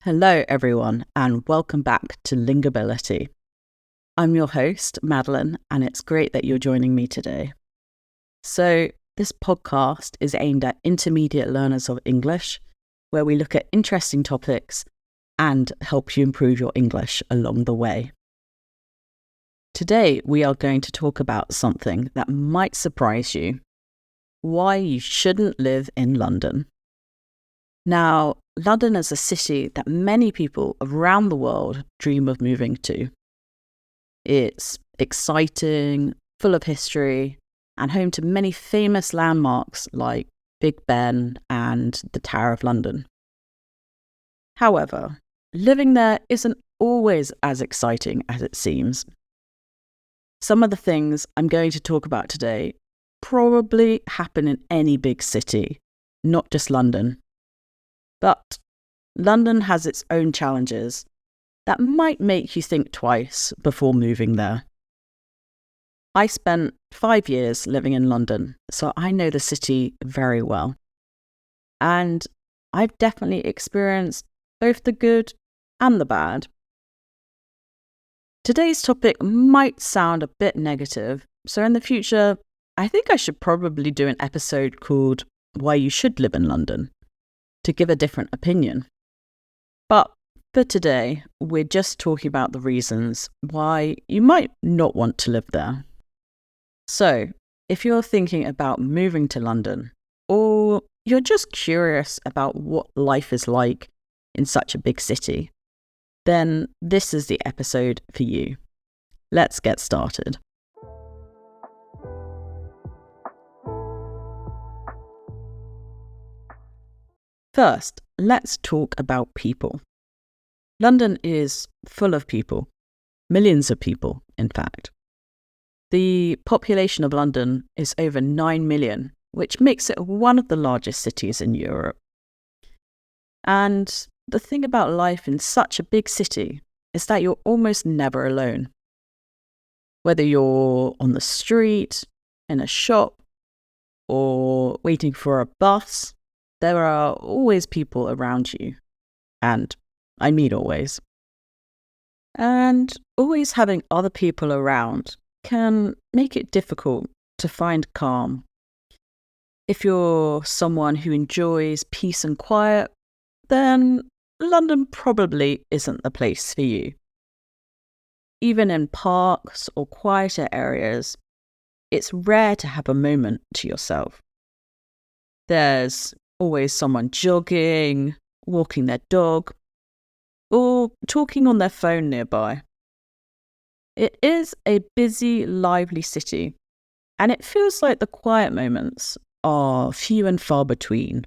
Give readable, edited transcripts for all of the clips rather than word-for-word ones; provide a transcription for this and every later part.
Hello, everyone, and welcome back to Lingability. I'm your host, Madeline, and it's great that you're joining me today. So, this podcast is aimed at intermediate learners of English, where we look at interesting topics and help you improve your English along the way. Today, we are going to talk about something that might surprise you: why you shouldn't live in London. Now, London is a city that many people around the world dream of moving to. It's exciting, full of history, and home to many famous landmarks like Big Ben and the Tower of London. However, living there isn't always as exciting as it seems. Some of the things I'm going to talk about today probably happen in any big city, not just London. But London has its own challenges that might make you think twice before moving there. I spent 5 years living in London, so I know the city very well. And I've definitely experienced both the good and the bad. Today's topic might sound a bit negative, so in the future, I think I should probably do an episode called Why You Should Live in London, to give a different opinion. But for today, we're just talking about the reasons why you might not want to live there. So, if you're thinking about moving to London, or you're just curious about what life is like in such a big city, then this is the episode for you. Let's get started. First, let's talk about people. London is full of people, millions of people, in fact. The population of London is over 9 million, which makes it one of the largest cities in Europe. And the thing about life in such a big city is that you're almost never alone. Whether you're on the street, in a shop, or waiting for a bus, there are always people around you. And I mean always. And always having other people around can make it difficult to find calm. If you're someone who enjoys peace and quiet, then London probably isn't the place for you. Even in parks or quieter areas, it's rare to have a moment to yourself. There's always someone jogging, walking their dog, or talking on their phone nearby. It is a busy, lively city, and it feels like the quiet moments are few and far between.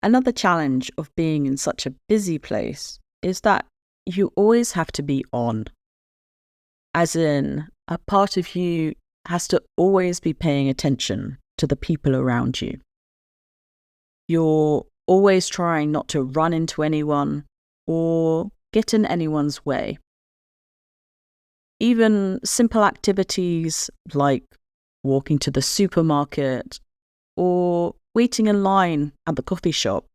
Another challenge of being in such a busy place is that you always have to be on. As in, a part of you has to always be paying attention to the people around you. You're always trying not to run into anyone or get in anyone's way. Even simple activities like walking to the supermarket or waiting in line at the coffee shop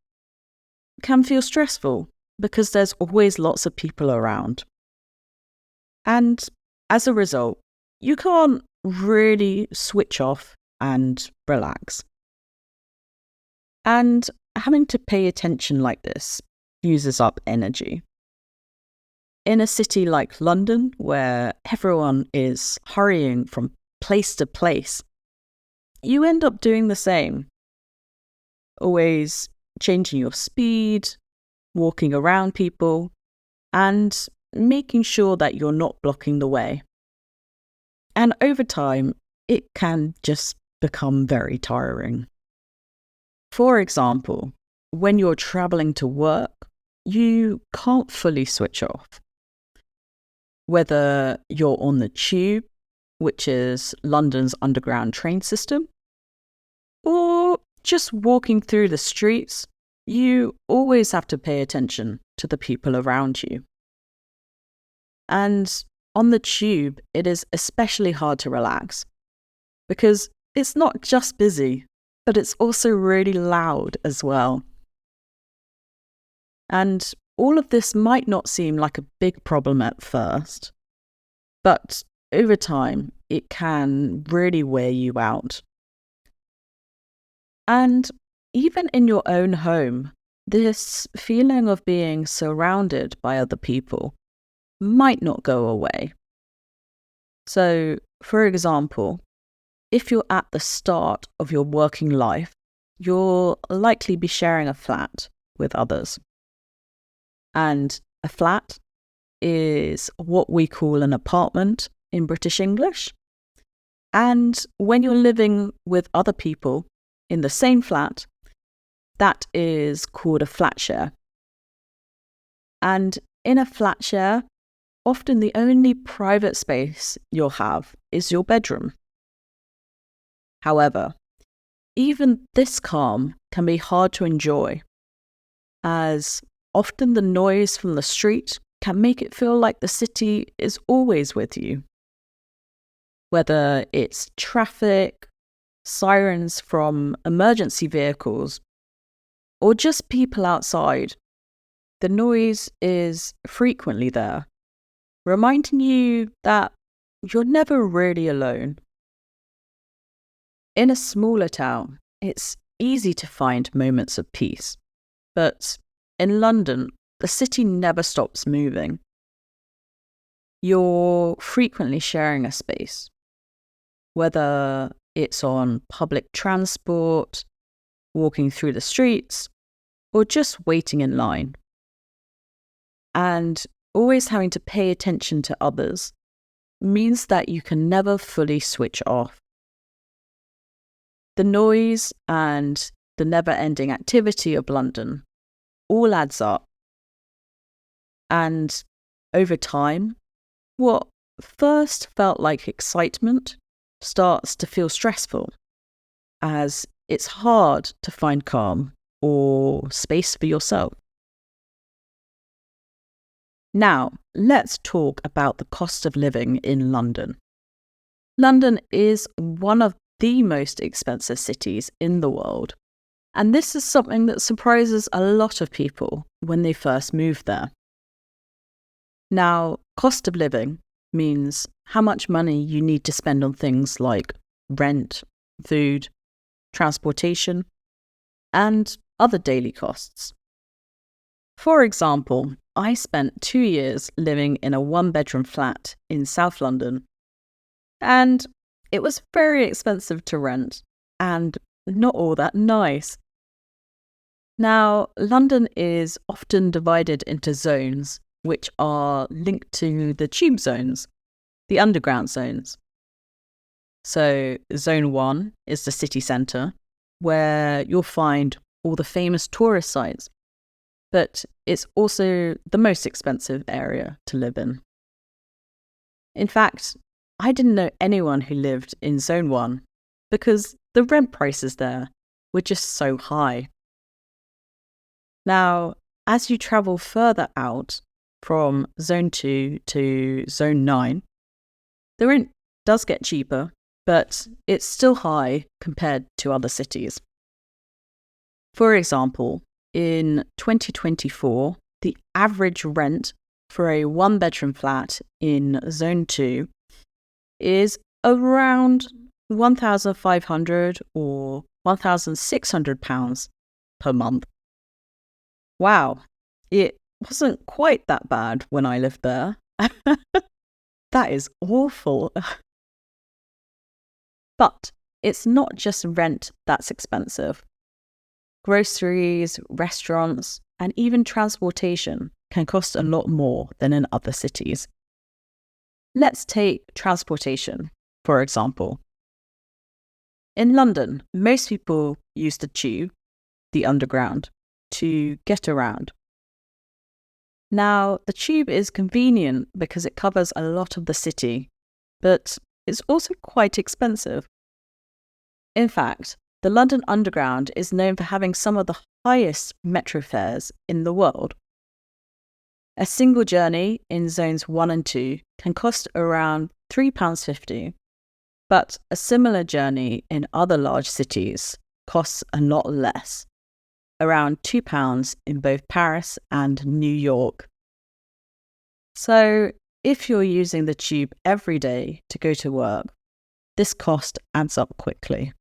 can feel stressful because there's always lots of people around. And as a result, you can't really switch off and relax. And having to pay attention like this uses up energy. In a city like London, where everyone is hurrying from place to place, you end up doing the same. Always changing your speed, walking around people, and making sure that you're not blocking the way. And over time, it can just become very tiring. For example, when you're traveling to work, you can't fully switch off. Whether you're on the tube, which is London's underground train system, or just walking through the streets, you always have to pay attention to the people around you. And on the tube, it is especially hard to relax because it's not just busy, but it's also really loud as well. And all of this might not seem like a big problem at first, but over time, it can really wear you out. And even in your own home, this feeling of being surrounded by other people might not go away. So, for example, if you're at the start of your working life, you'll likely be sharing a flat with others. And a flat is what we call an apartment in British English. And when you're living with other people in the same flat, that is called a flat share. And in a flat share, often the only private space you'll have is your bedroom. However, even this calm can be hard to enjoy, as often the noise from the street can make it feel like the city is always with you. Whether it's traffic, sirens from emergency vehicles, or just people outside, the noise is frequently there, reminding you that you're never really alone. In a smaller town, it's easy to find moments of peace, but in London, the city never stops moving. You're frequently sharing a space, whether it's on public transport, walking through the streets, or just waiting in line. And always having to pay attention to others means that you can never fully switch off. The noise and the never-ending activity of London all adds up. And over time, what first felt like excitement starts to feel stressful, as it's hard to find calm or space for yourself. Now, let's talk about the cost of living in London. London is one of the most expensive cities in the world, and this is something that surprises a lot of people when they first move there. Now, cost of living means how much money you need to spend on things like rent, food, transportation, and other daily costs. For example, I spent 2 years living in a one-bedroom flat in South London, and it was very expensive to rent and not all that nice. Now, London is often divided into zones, which are linked to the tube zones, the underground zones. So, Zone 1 is the city centre, where you'll find all the famous tourist sites, but it's also the most expensive area to live in. In fact, I didn't know anyone who lived in Zone 1 because the rent prices there were just so high. Now, as you travel further out from Zone 2 to Zone 9, the rent does get cheaper, but it's still high compared to other cities. For example, in 2024, the average rent for a one-bedroom flat in Zone 2 is around £1,500 or £1,600 per month. Wow, it wasn't quite that bad when I lived there. That is awful. But it's not just rent that's expensive. Groceries, restaurants, and even transportation can cost a lot more than in other cities. Let's take transportation, for example. In London, most people use the tube, the underground, to get around. Now, the tube is convenient because it covers a lot of the city, but it's also quite expensive. In fact, the London Underground is known for having some of the highest metro fares in the world. A single journey in zones 1 and 2 can cost around £3.50, but a similar journey in other large cities costs a lot less, around £2 in both Paris and New York. So if you're using the tube every day to go to work, this cost adds up quickly.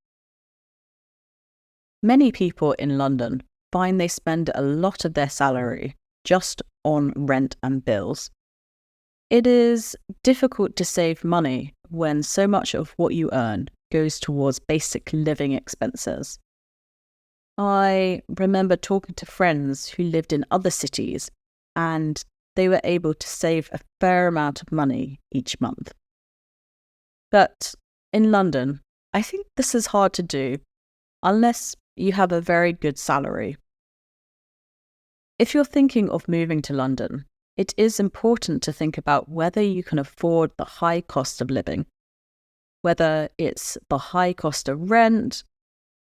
Many people in London find they spend a lot of their salary just on rent and bills. It is difficult to save money when so much of what you earn goes towards basic living expenses. I remember talking to friends who lived in other cities, and they were able to save a fair amount of money each month. But in London, I think this is hard to do unless you have a very good salary. If you're thinking of moving to London, it is important to think about whether you can afford the high cost of living, whether it's the high cost of rent,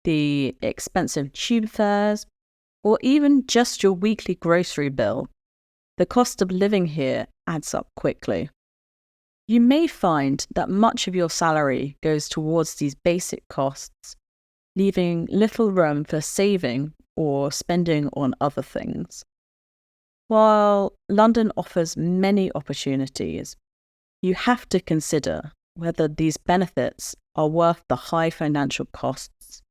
the expensive tube fares, or even just your weekly grocery bill. The cost of living here adds up quickly. You may find that much of your salary goes towards these basic costs, leaving little room for saving or spending on other things. While London offers many opportunities, you have to consider whether these benefits are worth the high financial costs.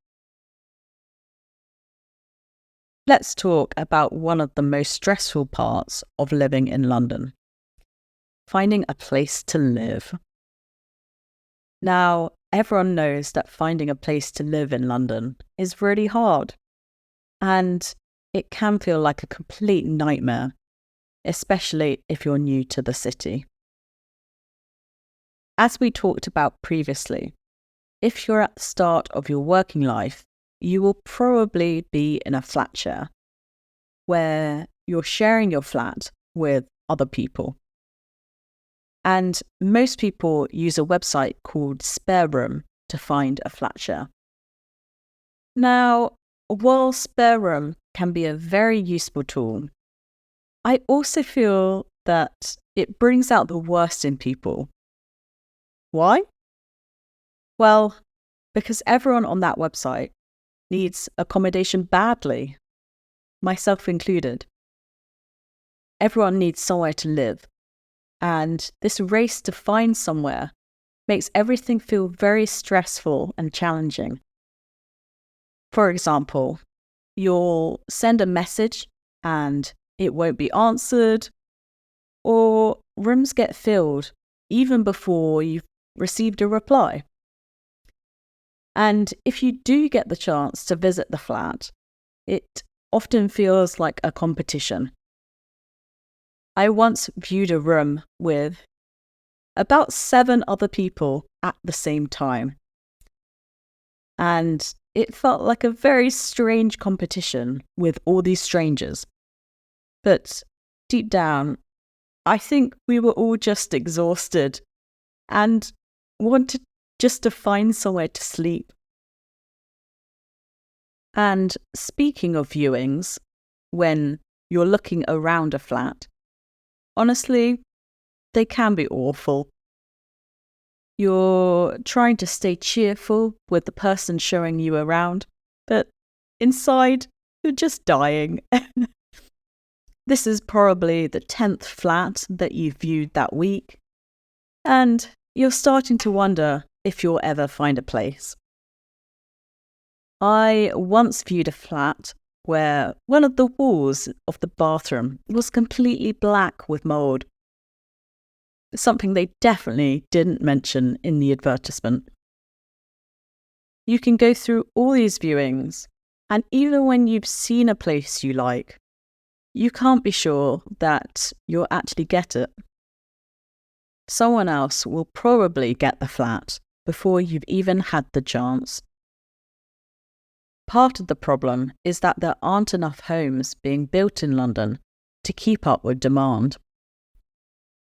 Let's talk about one of the most stressful parts of living in London: finding a place to live. Now, everyone knows that finding a place to live in London is really hard, and it can feel like a complete nightmare, especially if you're new to the city. As we talked about previously, if you're at the start of your working life, you will probably be in a flat share, where you're sharing your flat with other people. And most people use a website called Spare Room to find a flat share. Now, while Spare Room can be a very useful tool, I also feel that it brings out the worst in people. Why? Well, because everyone on that website needs accommodation badly, myself included. Everyone needs somewhere to live, and this race to find somewhere makes everything feel very stressful and challenging. For example, you'll send a message and it won't be answered, or rooms get filled even before you've received a reply. And if you do get the chance to visit the flat, it often feels like a competition. I once viewed a room with about 7 other people at the same time, and it felt like a very strange competition with all these strangers. But deep down, I think we were all just exhausted and wanted just to find somewhere to sleep. And speaking of viewings, when you're looking around a flat, honestly, they can be awful. You're trying to stay cheerful with the person showing you around, but inside, you're just dying. This is probably the 10th flat that you've viewed that week, and you're starting to wonder if you'll ever find a place. I once viewed a flat where one of the walls of the bathroom was completely black with mould. Something they definitely didn't mention in the advertisement. You can go through all these viewings, and even when you've seen a place you like, you can't be sure that you'll actually get it. Someone else will probably get the flat before you've even had the chance. Part of the problem is that there aren't enough homes being built in London to keep up with demand.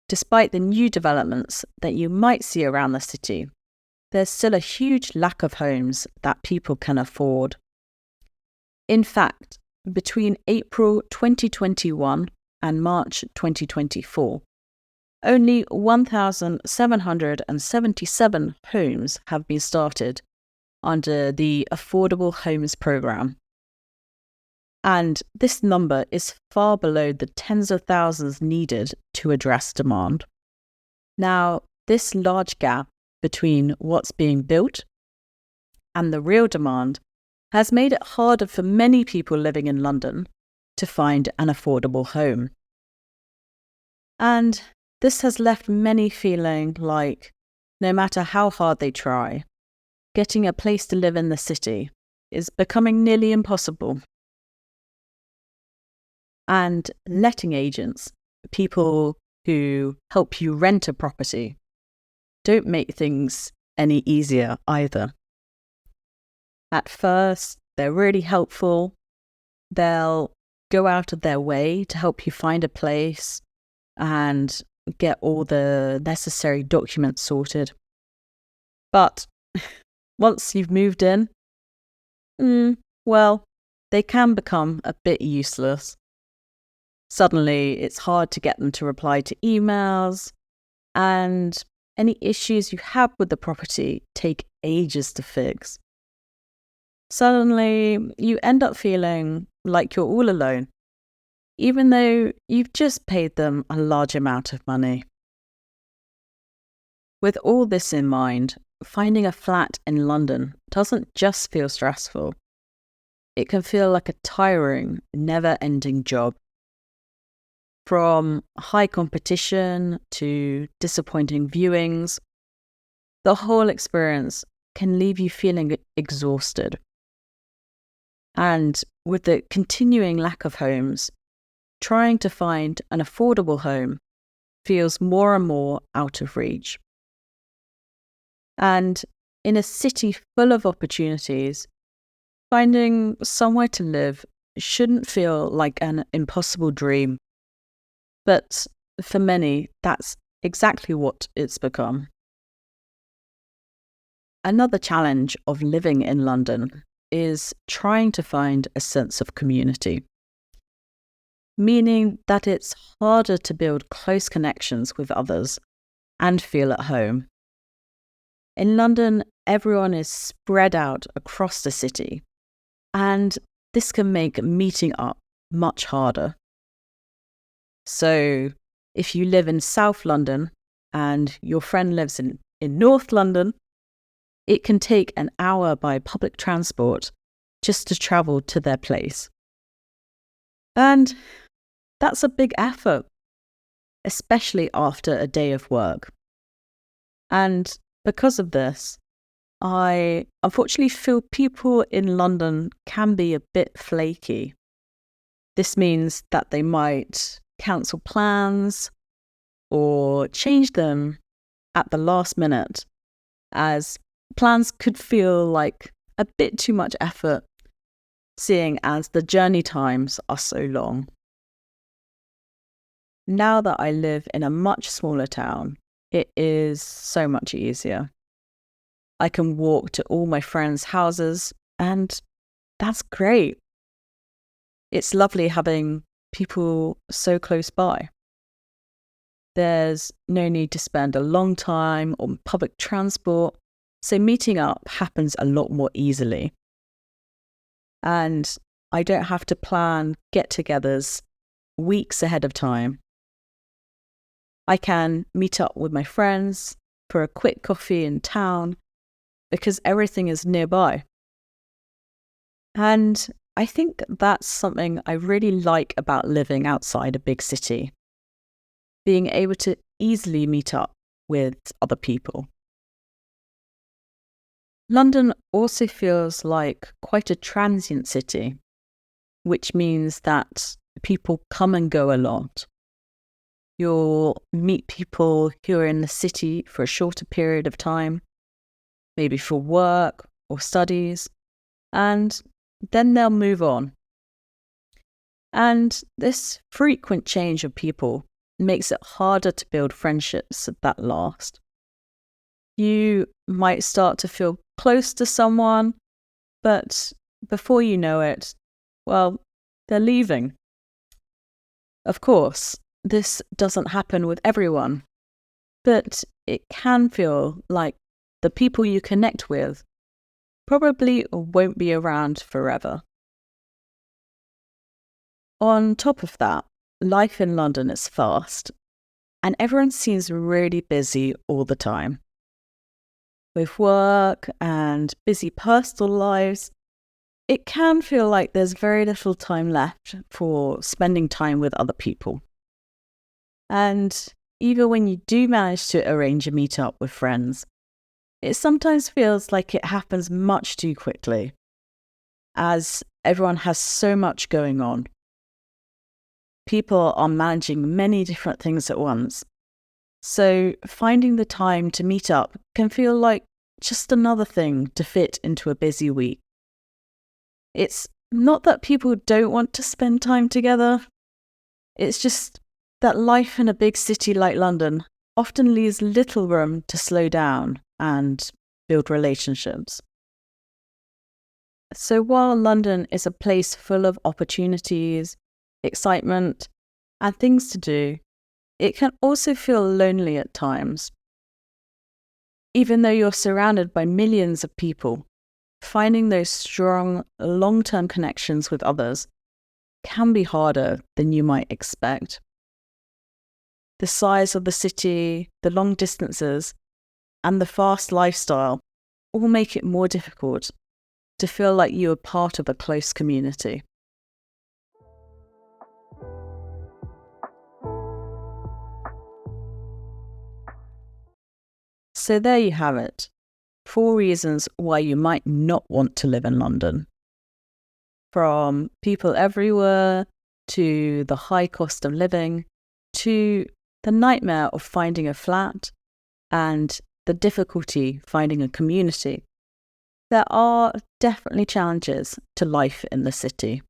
Despite the new developments that you might see around the city, there's still a huge lack of homes that people can afford. In fact, between April 2021 and March 2024, only 1,777 homes have been started under the Affordable Homes Programme. And this number is far below the tens of thousands needed to address demand. Now, this large gap between what's being built and the real demand has made it harder for many people living in London to find an affordable home. And this has left many feeling like no matter how hard they try, getting a place to live in the city is becoming nearly impossible. And letting agents, people who help you rent a property, don't make things any easier either. At first, they're really helpful. They'll go out of their way to help you find a place and get all the necessary documents sorted. But once you've moved in, well, they can become a bit useless. Suddenly, it's hard to get them to reply to emails, and any issues you have with the property take ages to fix. Suddenly, you end up feeling like you're all alone, even though you've just paid them a large amount of money. With all this in mind, finding a flat in London doesn't just feel stressful. It can feel like a tiring, never-ending job. From high competition to disappointing viewings, the whole experience can leave you feeling exhausted. And with the continuing lack of homes, trying to find an affordable home feels more and more out of reach. And in a city full of opportunities, finding somewhere to live shouldn't feel like an impossible dream. But for many, that's exactly what it's become. Another challenge of living in London is trying to find a sense of community, meaning that it's harder to build close connections with others and feel at home. In London, everyone is spread out across the city, and this can make meeting up much harder. So, if you live in South London and your friend lives in North London, it can take an hour by public transport just to travel to their place. And that's a big effort, especially after a day of work. And because of this, I unfortunately feel people in London can be a bit flaky. This means that they might cancel plans or change them at the last minute, as plans could feel like a bit too much effort, seeing as the journey times are so long. Now that I live in a much smaller town, it is so much easier. I can walk to all my friends' houses, and that's great. It's lovely having people so close by. There's no need to spend a long time on public transport, so meeting up happens a lot more easily. And I don't have to plan get-togethers weeks ahead of time. I can meet up with my friends for a quick coffee in town because everything is nearby. And I think that's something I really like about living outside a big city, being able to easily meet up with other people. London also feels like quite a transient city, which means that people come and go a lot. You'll meet people who are in the city for a shorter period of time, maybe for work or studies, and then they'll move on. And this frequent change of people makes it harder to build friendships that last. You might start to feel close to someone, but before you know it, well, they're leaving. Of course, this doesn't happen with everyone, but it can feel like the people you connect with probably won't be around forever. On top of that, life in London is fast, and everyone seems really busy all the time. With work and busy personal lives, it can feel like there's very little time left for spending time with other people. And even when you do manage to arrange a meetup with friends, it sometimes feels like it happens much too quickly, as everyone has so much going on. People are managing many different things at once, so finding the time to meet up can feel like just another thing to fit into a busy week. It's not that people don't want to spend time together, it's just that life in a big city like London often leaves little room to slow down and build relationships. So while London is a place full of opportunities, excitement, and things to do, it can also feel lonely at times. Even though you're surrounded by millions of people, finding those strong, long-term connections with others can be harder than you might expect. The size of the city, the long distances, and the fast lifestyle all make it more difficult to feel like you are part of a close community. So there you have it. 4 reasons why you might not want to live in London. From people everywhere, to the high cost of living, to the nightmare of finding a flat, and the difficulty finding a community. There are definitely challenges to life in the city.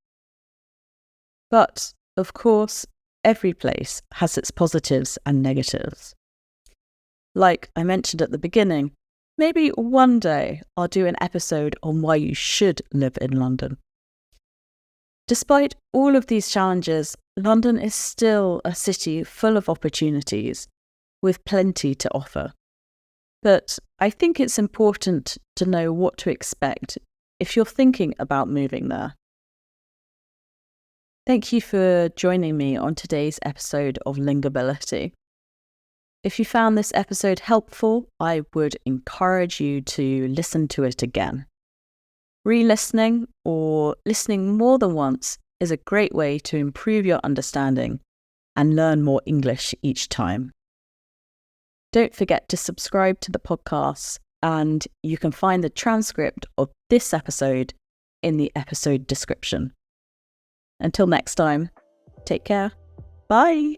But, of course, every place has its positives and negatives. Like I mentioned at the beginning, maybe one day I'll do an episode on why you should live in London. Despite all of these challenges, London is still a city full of opportunities, with plenty to offer. But I think it's important to know what to expect if you're thinking about moving there. Thank you for joining me on today's episode of Lingability. If you found this episode helpful, I would encourage you to listen to it again. Re-listening or listening more than once is a great way to improve your understanding and learn more English each time. Don't forget to subscribe to the podcast, and you can find the transcript of this episode in the episode description. Until next time, take care. Bye.